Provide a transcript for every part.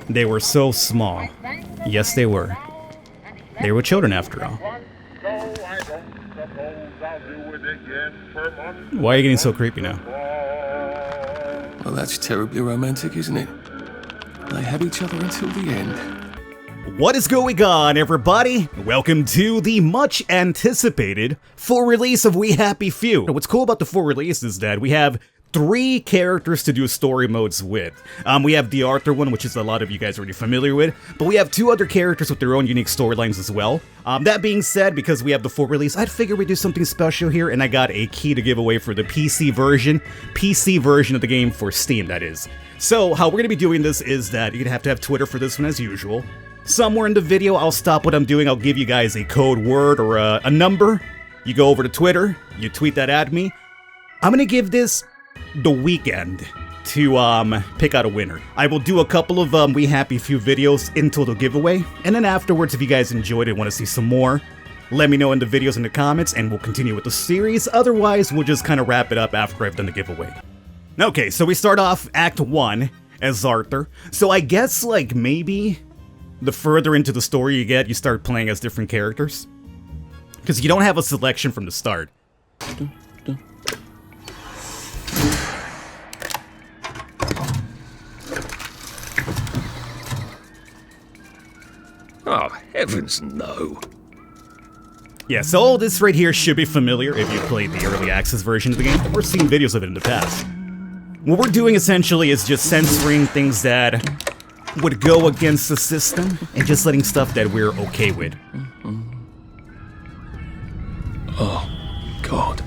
They were so small. Yes, they were. They were children after all. Why are you getting so creepy now? Well, that's terribly romantic, isn't it? They had each other until the end. What is going on, everybody? Welcome to the much anticipated full release of We Happy Few. What's cool about the full release is that we have 3 characters to do story modes with. We have the Arthur one, which is a lot of you guys already familiar with, but we have 2 other characters with their own unique storylines as well. That being said, because we have the full release, I'd figure we'd do something special here, and I got a key to give away for the PC version of the game for Steam, that is. So, how we're going to be doing this is that you're going to have Twitter for this one as usual. Somewhere in the video, I'll stop what I'm doing, I'll give you guys a code word or a number. You go over to Twitter, you tweet that at me. I'm going to give this the weekend to pick out a winner. I will do a couple of We Happy Few videos into the giveaway, and then afterwards, if you guys enjoyed it and want to see some more, let me know in the videos in the comments and we'll continue with the series. Otherwise, we'll just kind of wrap it up after I've done the giveaway. Okay, so we start off Act 1 as Arthur. So I guess like maybe the further into the story you get, you start playing as different characters. Because you don't have a selection from the start. Oh, heavens no. Yeah, so all this right here should be familiar if you played the early access version of the game or seen videos of it in the past. What we're doing essentially is just censoring things that would go against the system and just letting stuff that we're okay with. Oh, God.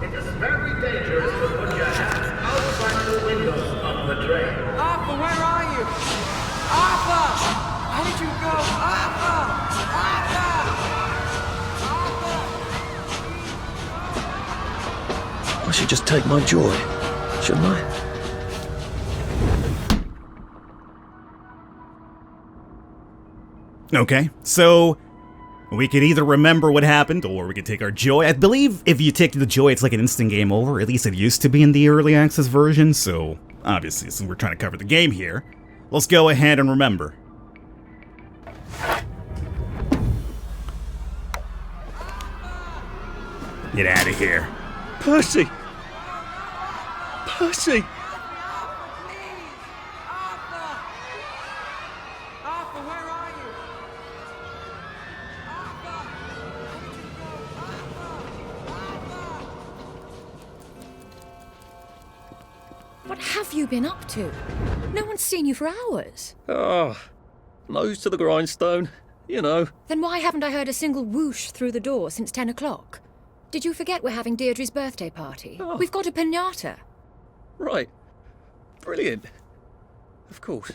It is very dangerous to put your hands outside the windows of the train. Arthur, where are you? Arthur! Where did you go? Arthur! Arthur! I should just take my joy, shouldn't I? Okay, so we could either remember what happened, or we could take our joy. I believe if you take the joy, it's like an instant game over. At least it used to be in the early access version, so obviously, since we're trying to cover the game here, let's go ahead and remember. Get out of here. Percy! Percy! Arthur, where are you? What have you been up to? No one's seen you for hours. Oh, nose to the grindstone, you know. Then why haven't I heard a single whoosh through the door since 10 o'clock? Did you forget we're having Deirdre's birthday party? Oh. We've got a piñata. Right. Brilliant. Of course.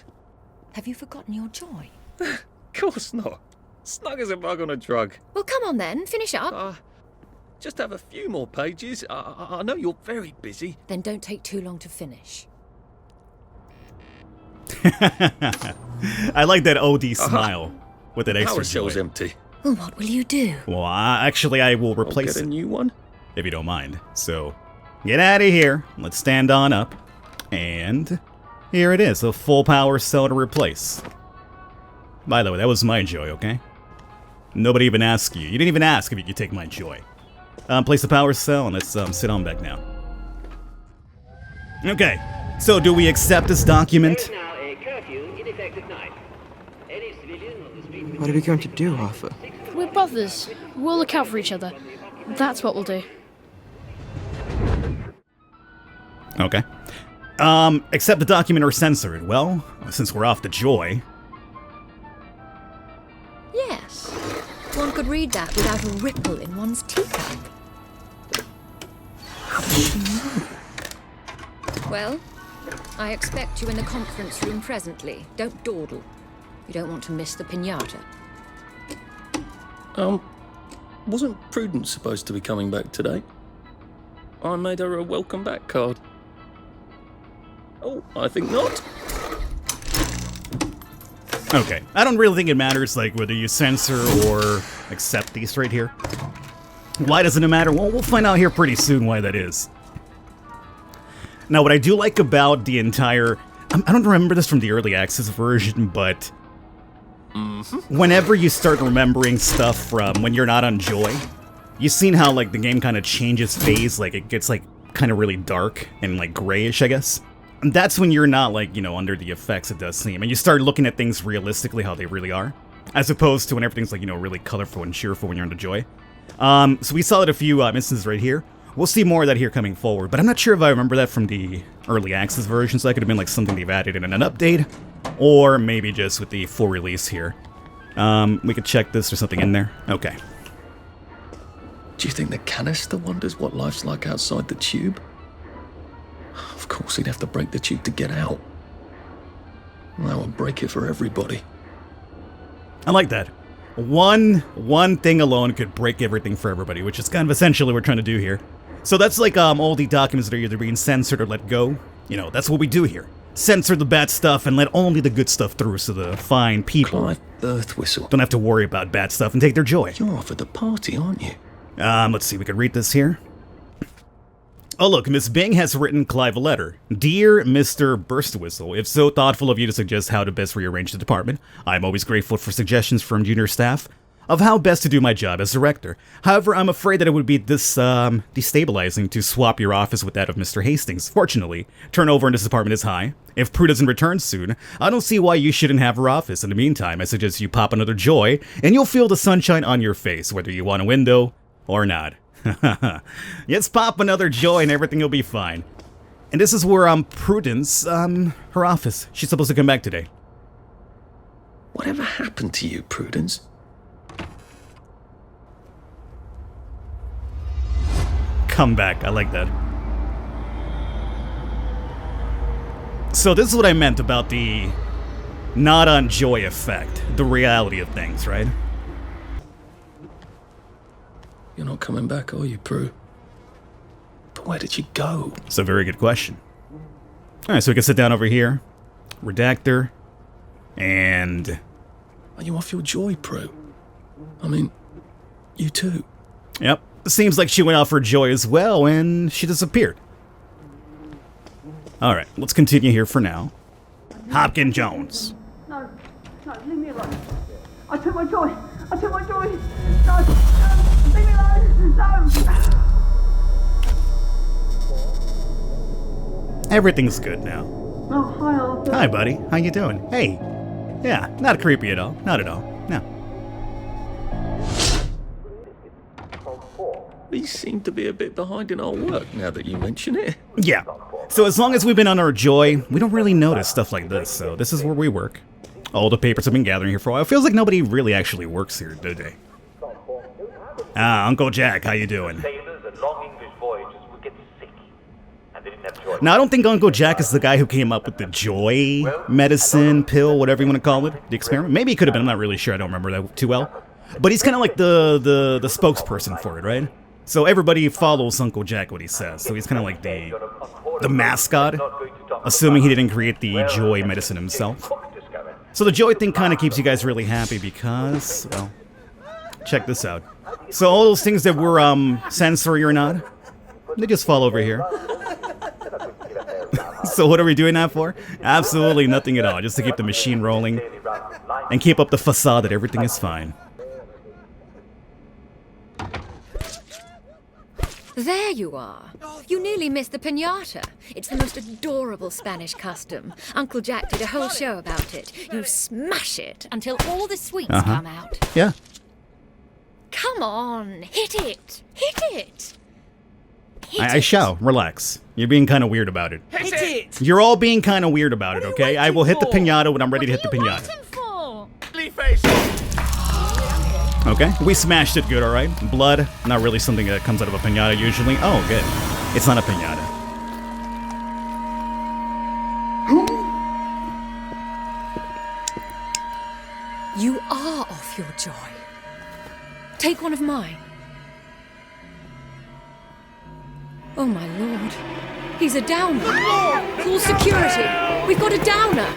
Have you forgotten your joy? Of course not. Snug as a bug on a drug. Well, come on then, finish up. Just have a few more pages. I know you're very busy. Then don't take too long to finish. I like that OD smile with that extra Power shell's joy. empty. Well, what will you do? Well, actually, I will I'll replace get a it, new one. if you don't mind. So, get out of here. Let's stand on up. And here it is, a full power cell to replace. By the way, that was my joy, okay? Nobody even asked you. You didn't even ask if you could take my joy. Place the power cell, and let's sit on back now. Okay, so do we accept this document? There is now a curfew in effect at night. Any civilian on the street... What are we going to do, Arthur? We're brothers. We'll look out for each other. That's what we'll do. Okay. Accept the document or censor it. Well, since we're off the joy. Yes. One could read that without a ripple in one's teacup. Well, I expect you in the conference room presently. Don't dawdle. You don't want to miss the piñata. Wasn't Prudence supposed to be coming back today? I made her a welcome back card. Oh, I think not. Okay, I don't really think it matters, like, whether you censor or accept these right here. Why doesn't it matter? Well, we'll find out here pretty soon why that is. Now, what I do like about the entire... I don't remember this from the early access version, but... whenever you start remembering stuff from when you're not on Joy, you've seen how, like, the game kind of changes phase, like, it gets, like, kind of really dark and, like, grayish, I guess. And that's when you're not, like, you know, under the effects, it does seem. And you start looking at things realistically, how they really are. As opposed to when everything's, like, you know, really colorful and cheerful when you're on the Joy. So we saw it a few instances right here. We'll see more of that here coming forward, but I'm not sure if I remember that from the early access version, so that could have been like something they've added in an update, or maybe just with the full release here. We could check this, there's something in there. Okay. Do you think the canister wonders what life's like outside the tube? Of course, he'd have to break the tube to get out. That would break it for everybody. I like that. One thing alone could break everything for everybody, which is kind of essentially what we're trying to do here. So that's like all the documents that are either being censored or let go. You know, that's what we do here. Censor the bad stuff and let only the good stuff through so the fine people Clive Birthwhistle. don't have to worry about bad stuff and take their joy. You're off at the party, aren't you? Let's see, we could read this here. Oh look, Miss Bing has written Clive a letter. Dear Mr. Burstwhistle, if so thoughtful of you to suggest how to best rearrange the department, I'm always grateful for suggestions from junior staff of how best to do my job as director. However, I'm afraid that it would be this, destabilizing to swap your office with that of Mr. Hastings. Fortunately, turnover in this department is high. If Prue doesn't return soon, I don't see why you shouldn't have her office. In the meantime, I suggest you pop another Joy, and you'll feel the sunshine on your face, whether you want a window or not. Yes, pop another Joy and everything will be fine. And this is where, Prudence, her office. She's supposed to come back today. Whatever happened to you, Prudence? Come back, I like that. So this is what I meant about the not on Joy effect. The reality of things, right? You're not coming back, are you, Prue? But where did you go? It's a very good question. Alright, so we can sit down over here. Redactor. And... Are you off your joy, Prue? I mean, you too. Yep. Seems like she went off her joy as well, and she disappeared. Alright, let's continue here for now. Hopkins Jones. No, leave me alone. I took my joy. No, leave me alone. No. Everything's good now. Oh, hi, Arthur. Hi, buddy. How you doing? Hey. Yeah, not creepy at all. Not at all. No. We seem to be a bit behind in our work now that you mention it. Yeah. So as long as we've been on our joy, we don't really notice stuff like this. So this is where we work. All the papers have been gathering here for a while. It feels like nobody really actually works here, do they? Uncle Jack, how you doing? Sailors and long English voyagers would get sick, and they didn't have joy. Now, I don't think Uncle Jack is the guy who came up with the joy medicine, pill, whatever you want to call it, the experiment. Maybe he could have been, I'm not really sure, I don't remember that too well. But he's kind of like the spokesperson for it, right? So everybody follows Uncle Jack, what he says. So he's kind of like the mascot, assuming he didn't create the joy medicine himself. So the joy thing kind of keeps you guys really happy because, well, check this out. So all those things that were sensory or not, they just fall over here. So what are we doing that for? Absolutely nothing at all, just to keep the machine rolling and keep up the facade that everything is fine. There you are. You nearly missed the piñata. It's the most adorable Spanish custom. Uncle Jack did a whole show about it. You smash it until all the sweets come out. Yeah. Come on, hit it. Hit it. I shall. Relax. You're being kind of weird about it. Hit it! You're all being kind of weird about it, okay? I will hit the piñata when I'm ready to hit the piñata. Okay, we smashed it good, alright? Blood, not really something that comes out of a piñata usually. Oh, good. It's not a piñata. You are off your joy. Take one of mine. Oh my lord. He's a downer. Call security. We've got a downer.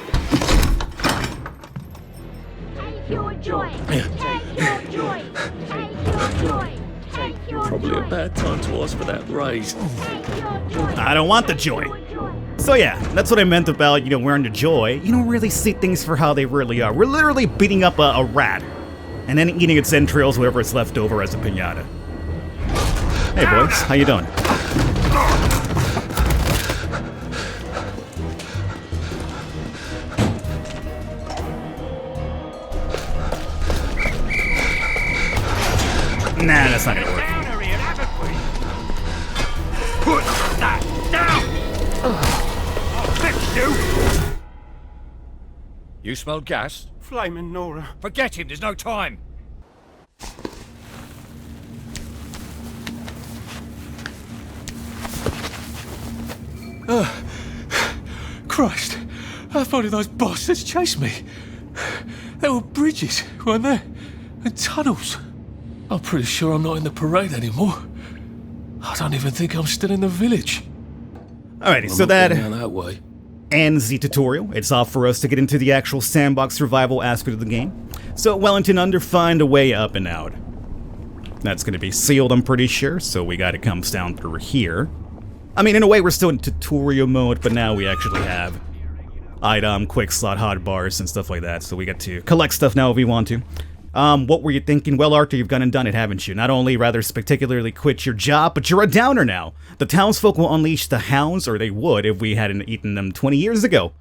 Take your joy. Take your joy. Take your joy. Take your probably a bad time to ask for that raise. I don't want the joy. So yeah, that's what I meant about, wearing the joy. You don't really see things for how they really are. We're literally beating up a rat, and then eating its entrails, whatever is left over, as a piñata. Hey boys, how you doing? Nah, that's not gonna work. Put that down! I'll fix you! You smell gas? Flaming Nora. Forget him, there's no time. Christ, how far did those bastards chase me? There were bridges, weren't there? And tunnels. I'm pretty sure I'm not in the parade anymore. I don't even think I'm still in the village. Alrighty, so I'm not going down that way. ends the tutorial. It's off for us to get into the actual sandbox survival aspect of the game. So Wellington Under, find a way up and out. That's going to be sealed, I'm pretty sure, so we gotta come down through here. I mean, in a way, we're still in tutorial mode, but now we actually have item, quick slot, hot bars, and stuff like that, so we get to collect stuff now if we want to. What were you thinking? Well, Arthur, you've gone and done it, haven't you? Not only rather spectacularly quit your job, but you're a downer now. The townsfolk will unleash the hounds, or they would if we hadn't eaten them 20 years ago.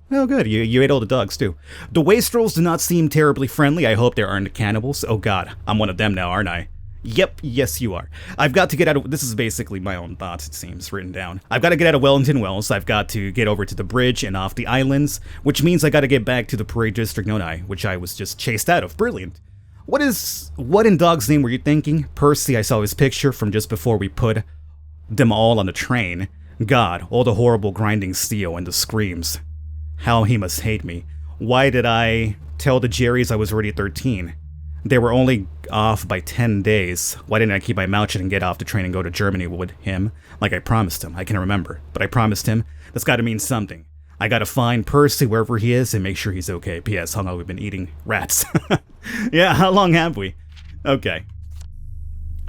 Oh, good. You ate all the dogs, too. The wastrels do not seem terribly friendly. I hope there aren't cannibals. Oh, God. I'm one of them now, aren't I? Yep, yes you are. I've got to get out of... This is basically my own thoughts, it seems, written down. I've got to get out of Wellington Wells. I've got to get over to the bridge and off the islands, which means I got to get back to the Parade District, don't I? Which I was just chased out of. Brilliant. What in dog's name were you thinking? Percy, I saw his picture from just before we put them all on the train. God, all the horrible grinding steel and the screams. How he must hate me. Why did I tell the Jerrys I was already 13? They were only off by 10 days. Why didn't I keep my mouth shut and get off the train and go to Germany with him? Like I promised him. I can't remember. But I promised him. That's gotta mean something. I gotta find Percy wherever he is and make sure he's okay. P.S. How long have we been eating rats? Yeah, how long have we? Okay.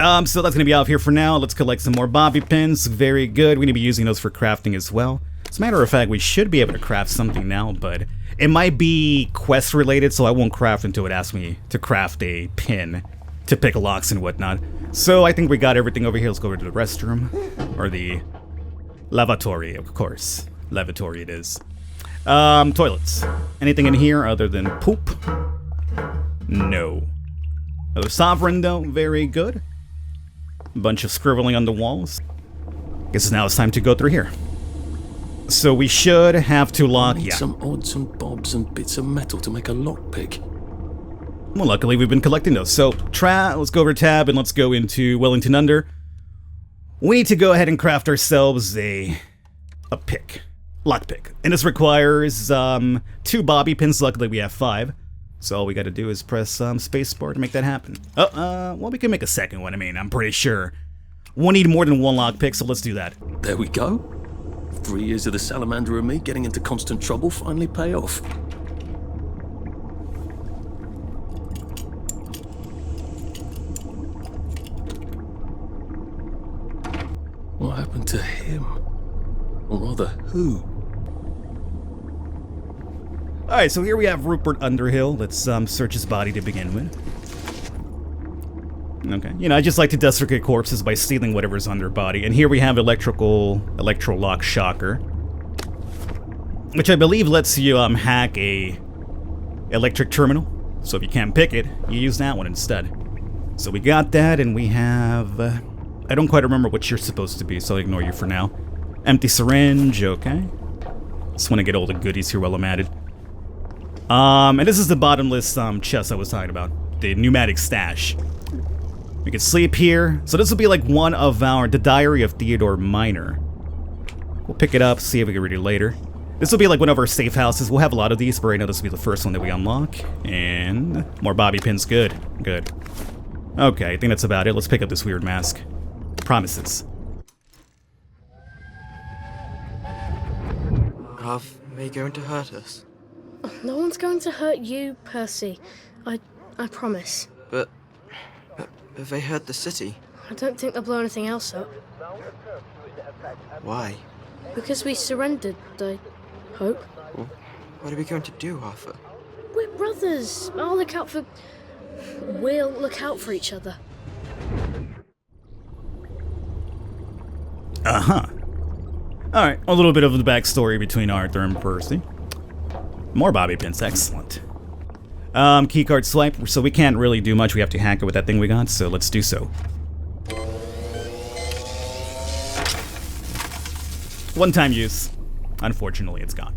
So that's gonna be off here for now. Let's collect some more bobby pins. Very good. We're gonna be using those for crafting as well. As a matter of fact, we should be able to craft something now, but it might be quest related, so I won't craft until it asks me to craft a pin to pick locks and whatnot. So I think we got everything over here. Let's go over to the restroom, or the lavatory, of course. Lavatory it is. Toilets. Anything in here other than poop? No. Another sovereign though, very good. Bunch of scribbling on the walls. Guess now it's time to go through here. So we should have to lock... Need some odds and bobs and bits of metal to make a lockpick. Well, luckily we've been collecting those. So, let's go over to tab and let's go into Wellington Under. We need to go ahead and craft ourselves a pick. Lockpick. And this requires 2 bobby pins. Luckily we have 5. So all we gotta do is press spacebar to make that happen. Well, we can make a second one. I mean, I'm pretty sure we'll need more than 1 lockpick, so let's do that. There we go. 3 years of the salamander and me getting into constant trouble finally pay off. What happened to him? Or rather, who? Alright, so here we have Rupert Underhill. Let's search his body to begin with. Okay, I just like to desiccate corpses by stealing whatever's on their body. And here we have Electro-Lock Shocker, which I believe lets you hack a electric terminal. So if you can't pick it, you use that one instead. So we got that, and we have... I don't quite remember what you're supposed to be, so I'll ignore you for now. Empty syringe, okay. Just want to get all the goodies here while I'm at it. And this is the bottomless chest I was talking about. The pneumatic stash. We can sleep here. So this will be like one of the Diary of Theodore Minor. We'll pick it up, see if we can read it later. This will be like one of our safe houses. We'll have a lot of these, but right now this will be the first one that we unlock. And more bobby pins. Good. Good. Okay, I think that's about it. Let's pick up this weird mask. Promises. Are they going to hurt us? No one's going to hurt you, Percy. I promise. But have they hurt the city? I don't think they'll blow anything else up. Why? Because we surrendered, I hope. Well, what are we going to do, Arthur? We're brothers. We'll look out for each other. Uh-huh. Alright, a little bit of the backstory between Arthur and Percy. More bobby pins, excellent. Keycard swipe, so we can't really do much. We have to hack it with that thing we got, so let's do so. One-time use. Unfortunately, it's gone.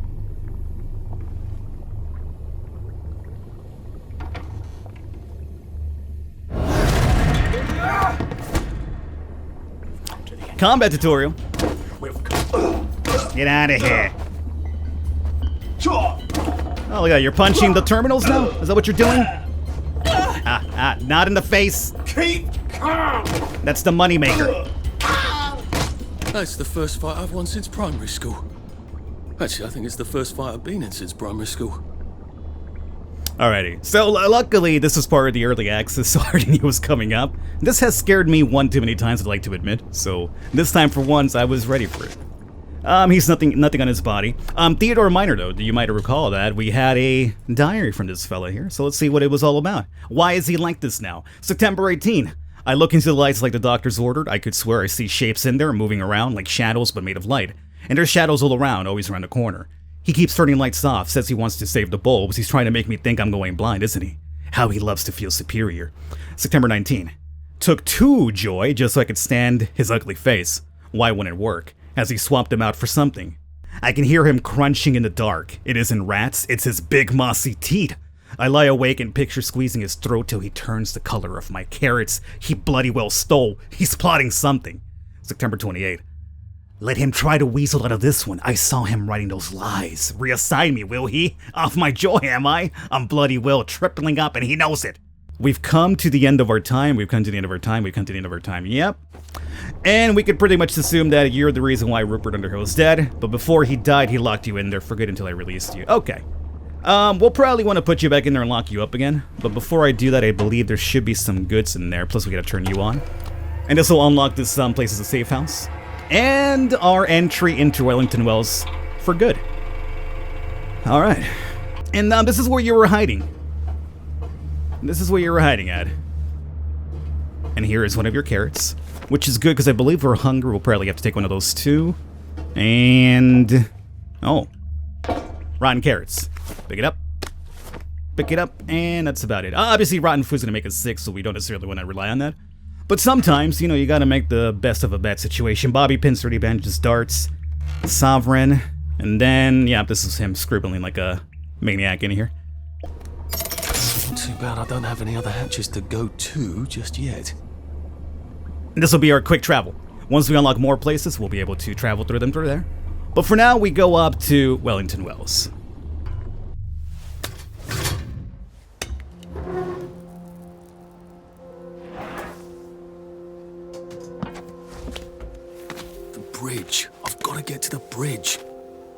Combat tutorial. Get out of here. Oh, look at that. You're punching the terminals now? Is that what you're doing? Not in the face. Keep calm. That's the moneymaker. That's the first fight I've won since primary school. Actually, I think it's the first fight I've been in since primary school. Alrighty, so luckily this is part of the early access, so I already knew it was coming up. This has scared me one too many times, I'd like to admit, so this time for once I was ready for it. He's nothing on his body. Theodore Minor though, you might recall that we had a diary from this fella here, so let's see what it was all about. Why is he like this now? September 18. I look into the lights like the doctor's ordered. I could swear I see shapes in there moving around like shadows but made of light. And there's shadows all around, always around the corner. He keeps turning lights off, says he wants to save the bulbs. He's trying to make me think I'm going blind, isn't he? How he loves to feel superior. September 19. Took 2 joy just so I could stand his ugly face. Why wouldn't it work? As he swapped them out for something. I can hear him crunching in the dark. It isn't rats, it's his big mossy teeth. I lie awake and picture squeezing his throat till he turns the color of my carrots he bloody well stole. He's plotting something. September 28. Let him try to weasel out of this one. I saw him writing those lies. Reassign me, will he? Off my joy, am I? I'm bloody well tripling up and he knows it. We've come to the end of our time. We've come to the end of our time. We've come to the end of our time. Yep. And we could pretty much assume that you're the reason why Rupert Underhill is dead. But before he died, he locked you in there for good until I released you. Okay. We'll probably want to put you back in there and lock you up again. But before I do that, I believe there should be some goods in there. Plus, we gotta turn you on. And this will unlock this place as a safe house. And our entry into Wellington Wells for good. Alright. And this is where you were hiding. This is where you were hiding at. And here is one of your carrots. Which is good because I believe we're hungry. We'll probably have to take one of those too. And... oh. Rotten carrots. Pick it up. Pick it up. And that's about it. Obviously, rotten food's going to make us sick, so we don't necessarily want to rely on that. But sometimes, you know, you gotta make the best of a bad situation. Bobby pins, 30 bandages, darts, sovereign, and then, yeah, this is him scribbling like a maniac in here. Too bad I don't have any other hatches to go to just yet. And this will be our quick travel. Once we unlock more places, we'll be able to travel through them through there. But for now, we go up to Wellington Wells. Bridge. I've got to get to the bridge.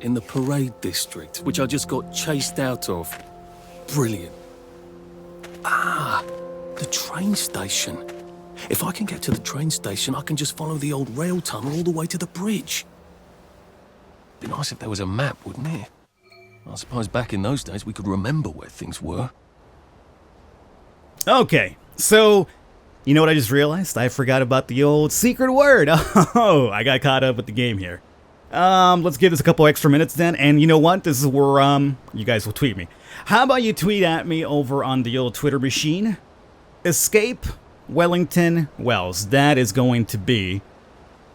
In the parade district, which I just got chased out of. Brilliant. Ah, the train station. If I can get to the train station, I can just follow the old rail tunnel all the way to the bridge. Be nice if there was a map, wouldn't it? I suppose back in those days we could remember where things were. Okay, so... you know what I just realized? I forgot about the old secret word. Oh, I got caught up with the game here. Let's give this a couple extra minutes then. And you know what? This is where, you guys will tweet me. How about you tweet at me over on the old Twitter machine? Escape Wellington Wells. That is going to be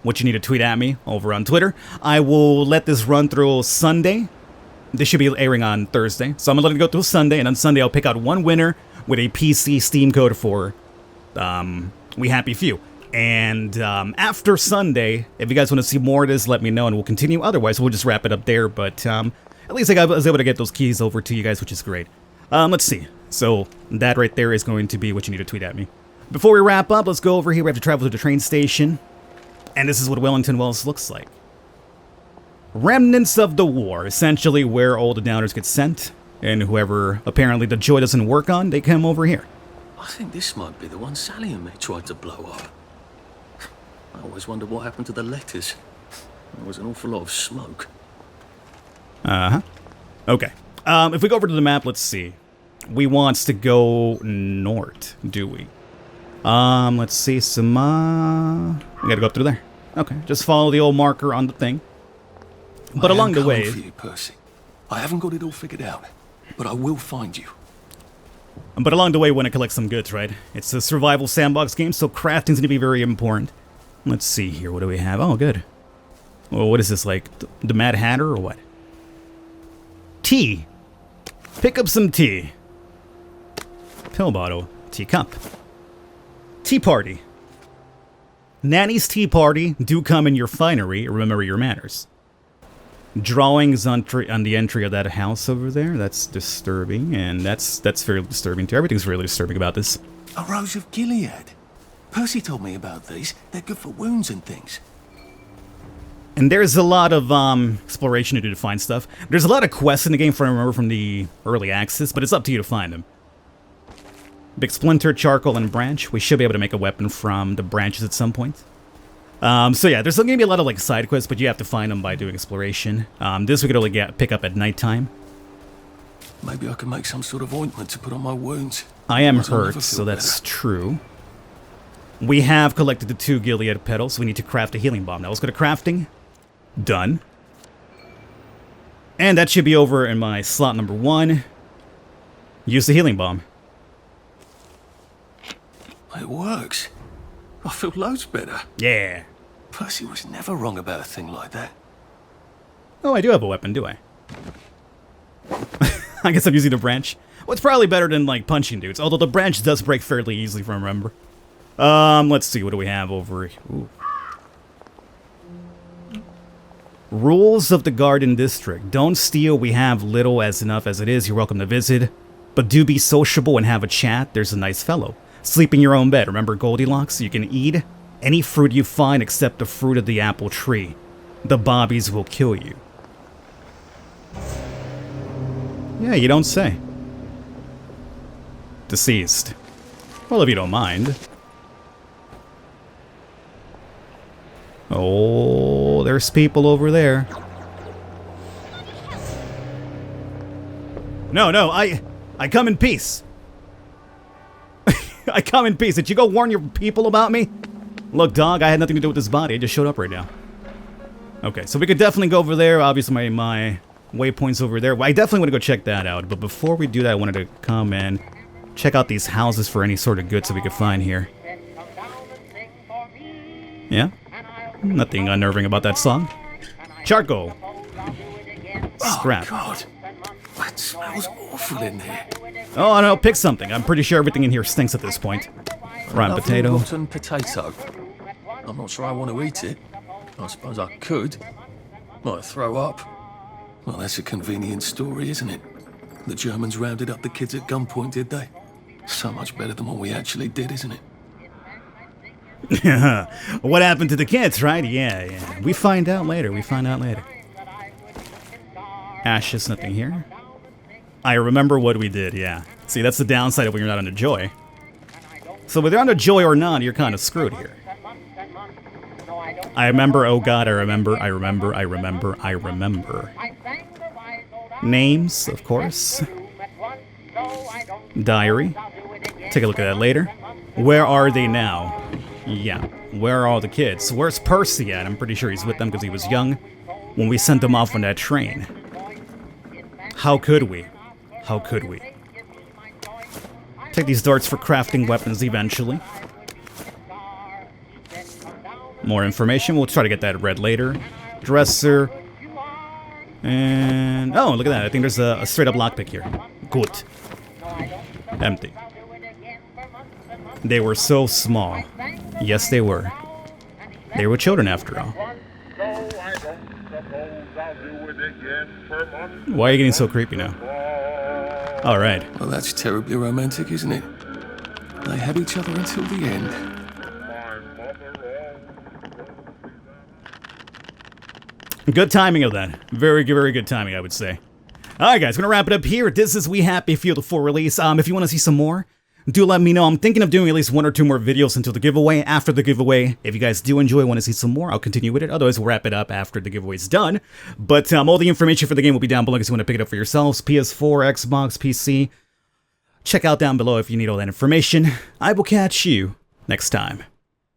what you need to tweet at me over on Twitter. I will let this run through Sunday. This should be airing on Thursday. So I'm going to let it go through Sunday. And on Sunday, I'll pick out one winner with a PC Steam code for... We Happy Few. And after Sunday, if you guys want to see more of this, let me know and we'll continue. Otherwise, we'll just wrap it up there. But at least I was able to get those keys over to you guys, which is great. Let's see. So that right there is going to be what you need to tweet at me. Before we wrap up, let's go over here. We have to travel to the train station. And this is what Wellington Wells looks like. Remnants of the war, essentially where all the downers get sent. And whoever apparently the joy doesn't work on, they come over here. I think this might be the one Sally and me tried to blow up. always wondered what happened to the letters. There was an awful lot of smoke. Uh-huh. Okay. If we go over to the map, let's see. We wants to go north, do we? Let's see, we gotta go up through there. Okay, just follow the old marker on the thing. But along the way... for you, Percy. I haven't got it all figured out, but I will find you. But along the way, we want to collect some goods, right? It's a survival sandbox game, so crafting's going to be very important. Let's see here, what do we have? Oh, good. Well, what is this, like, the Mad Hatter or what? Tea. Pick up some tea. Pill bottle. Teacup. Tea party. Nanny's tea party. Do come in your finery. Remember your manners. Drawings on the entry of that house over there. That's disturbing, and that's fairly disturbing too. Everything's really disturbing about this. A Rose of Gilead. Percy told me about these. They're good for wounds and things. And there's a lot of exploration to do to find stuff. There's a lot of quests in the game, from I remember from the early access, but it's up to you to find them. Big splinter, charcoal, and branch. We should be able to make a weapon from the branches at some point. So yeah, there's going to be a lot of like side quests, but you have to find them by doing exploration. This we could only pick up at nighttime. Maybe I can make some sort of ointment to put on my wounds. I am hurt, so that's true. We have collected the 2 Gilead petals, so we need to craft a healing bomb. Now let's go to crafting. Done. And that should be over in my slot number 1. Use the healing bomb. It works. I feel loads better. Yeah. Percy was never wrong about a thing like that. Oh, I do have a weapon, do I? I guess I'm using the branch. Well, it's probably better than, like, punching dudes. Although the branch does break fairly easily, if I remember. Let's see. What do we have over here? Ooh. Rules of the Garden District. Don't steal. We have little as enough as it is. You're welcome to visit. But do be sociable and have a chat. There's a nice fellow. Sleep in your own bed. Remember Goldilocks? You can eat any fruit you find except the fruit of the apple tree. The bobbies will kill you. Yeah, you don't say. Deceased. Well, if you don't mind. Oh, there's people over there. No, I come in peace. I come in peace. Did you go warn your people about me? Look, dog, I had nothing to do with this body. I just showed up right now. Okay, so we could definitely go over there. Obviously, my waypoint's over there. I definitely want to go check that out. But before we do that, I wanted to come and check out these houses for any sort of goods that we could find here. Yeah? Nothing unnerving about that song. Charcoal. Scrap. Oh, God. That smells awful in here. Oh, no, pick something. I'm pretty sure everything in here stinks at this point. Rotten potato. Rotten potato. I'm not sure I want to eat it. I suppose I could. Might throw up. Well, that's a convenient story, isn't it? The Germans rounded up the kids at gunpoint, did they? So much better than what we actually did, isn't it? What happened to the kids, right? Yeah. We find out later. Ashes, nothing here. I remember what we did, yeah. See, that's the downside of when you're not under Joy. So whether you're under Joy or not, you're kind of screwed here. I remember, oh god, I remember. Names, of course. Diary. Take a look at that later. Where are they now? Yeah, where are all the kids? Where's Percy at? I'm pretty sure he's with them because he was young when we sent him off on that train. How could we? Take these darts for crafting weapons eventually. More information. We'll try to get that read later. Dresser. And... oh, look at that. I think there's a straight-up lockpick here. Good. Empty. They were so small. Yes, they were. They were children, after all. Why are you getting so creepy now? Alright. Well, that's terribly romantic, isn't it? They had each other until the end. Good timing of that. Very good timing, I would say. Alright, guys, gonna wrap it up here. This is We Happy Few, the full release. If you want to see some more, do let me know. I'm thinking of doing at least 1 or 2 more videos until the giveaway. After the giveaway, if you guys do enjoy, want to see some more, I'll continue with it. Otherwise, we'll wrap it up after the giveaway's done. But all the information for the game will be down below if you want to pick it up for yourselves. PS4, Xbox, PC. Check out down below if you need all that information. I will catch you next time.